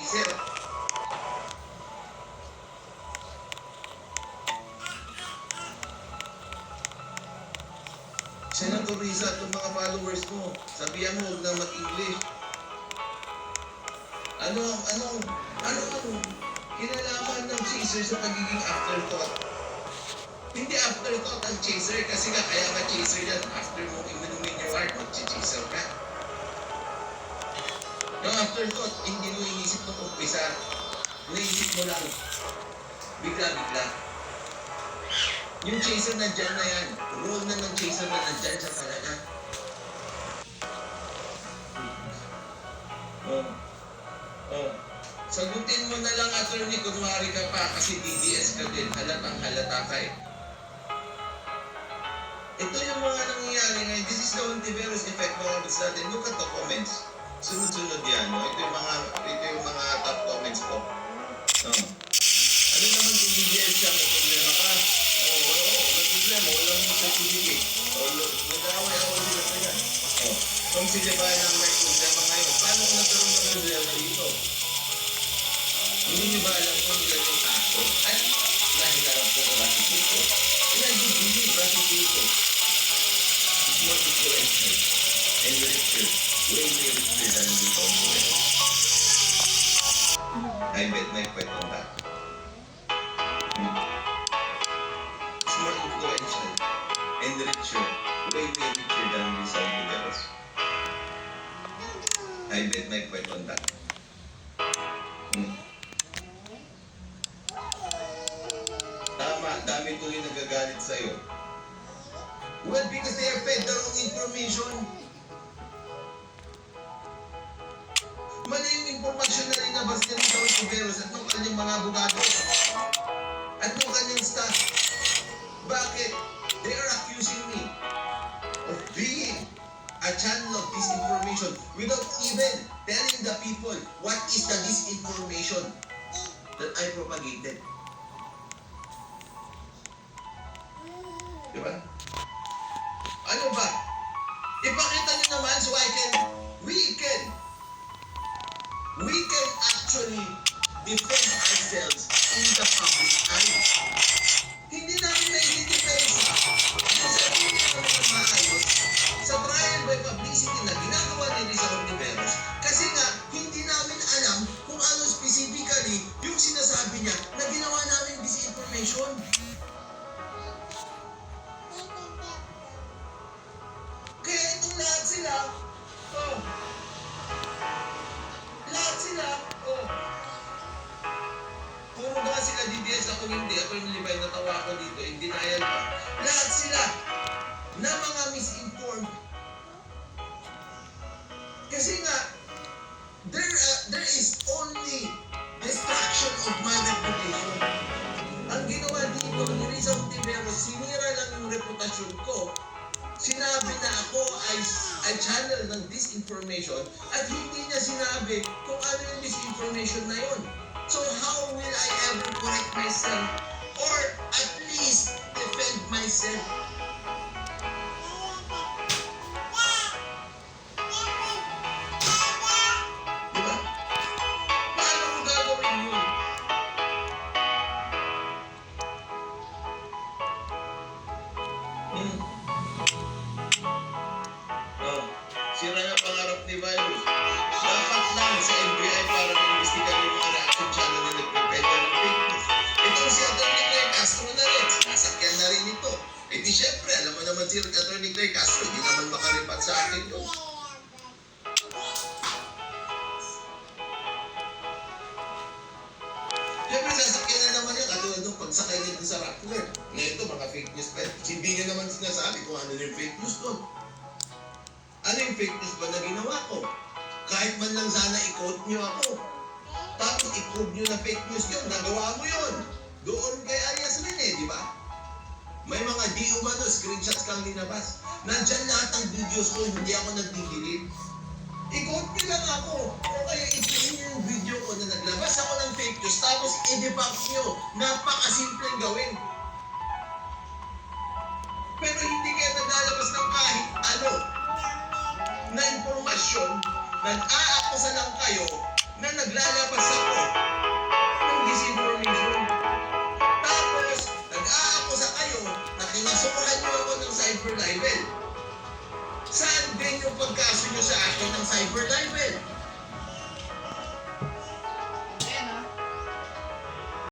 Sir, Senator Risa at yung mga followers mo, sabihan mo huwag na mag-English. Ano ang kinalaman ng chaser sa pagiging afterthought? Hindi afterthought ang chaser kasi nga kaya nga chaser yan. After mo inumin yung heart, mag-chaser ka. Yung afterthought, hindi mo inisip mo umpisa. Naisip mo lang. Bigla-bigla. Yung chaser nandyan na yan. Role na ng chaser na nandyan sa talaga. Sagutin mo na lang, attorney, kunwari ka pa kasi DDS ka din. Halatang halata ka eh. Ito yung mga nangyayari ngayon. This is the Ontiveros effect, mga kabits natin. Look at the comments. Sunod-sunod yan. No? Ito yung mga top comments ko. No? Ano naman yung DDS ka? May problema ka? Oo, may problema. Walang mo certificate. Nag-away-away sila sa yan. Kung sila ba ang may problema ngayon, paano nagkaroon ng problema dito? Hindi niyo ba alam kung ilan yung kaso? Ay, nahinarap ko ang racket dito. Ilan yung hindi racket dito? It's more influential and richer. Way richer than the Ontiveros. I bet my point on that. It's more influential and richer. Way richer than the Ontiveros. I bet my point on that. Tama, dami tuloy nagagalit sa'yo. Well, because they are fed the wrong information. Mali yung impormasyon na rinabas nila sa Ontiveros at nung kanyang mga abogado at nung kanyang staff. Bakit? They are accusing me of being a channel of disinformation without even telling the people what is the disinformation that I propagated. Diba? Ano ba? Ipakita nyo naman so we can actually defend ourselves in the public eye. Hindi namin na-identify yung sarili naman maayos sa trial by publicity na ginagawa ni Risa Ontiveros kasi nga hindi namin alam kung ano specifically yung sinasabi niya na ginawa namin disinformation. Kaya itong lahat sila, puro ba sila DDS ako hindi, ako yung libay natawa ako dito, in denial pa. Lahat sila na mga misinformed. Kasi nga, there is only destruction of my reputation. Ang ginawa dito ni Risa Ontiveros, sinira lang yung reputasyon ko. Sinabi na ako ay channel ng disinformation at hindi niya sinabi kung ano yung disinformation na yun. So how will I ever correct myself or at least defend myself? Diba? Paano mo gagawin yun? Sira na pangarap ni Virus. Dapat lang sa NBI para mag-investigan yung mga reaction channel na nagpipedya ng fake news. Itong si Atty. Claire Castro na rin, sasakyan na rin ito. Eh di syempre, alam mo naman si Atty. Claire Castro, hindi naman makaripat sa akin ito. Syempre, sasakyan na naman yan. Katulad nung pagsakay nito sa Rappler. Ngayon ito, mga fake news pa. Hindi niya naman sinasabi kung ano yung fake news doon. Ano yung fake news ba na ginawa ko? Kahit man lang sana i-quote nyo ako. Tapos i-prove nyo na fake news yun. Nagawa mo yun. Doon kay Arias rin di ba? May mga di umano, screenshots kang linabas. Nandyan lahat ng videos ko, hindi ako nag-delete. I-quote nyo lang ako. O kaya i-play nyo yung video ko na naglabas ako ng fake news. Tapos i-debunk nyo. Napakasimpleng gawin. Pero hindi kayo naglalabas ng kahit ano na impormasyon, nag-aakusa lang kayo na naglalabas sa cyber libel? Saan din yung pagkaso nyo sa akin ng cyber libel?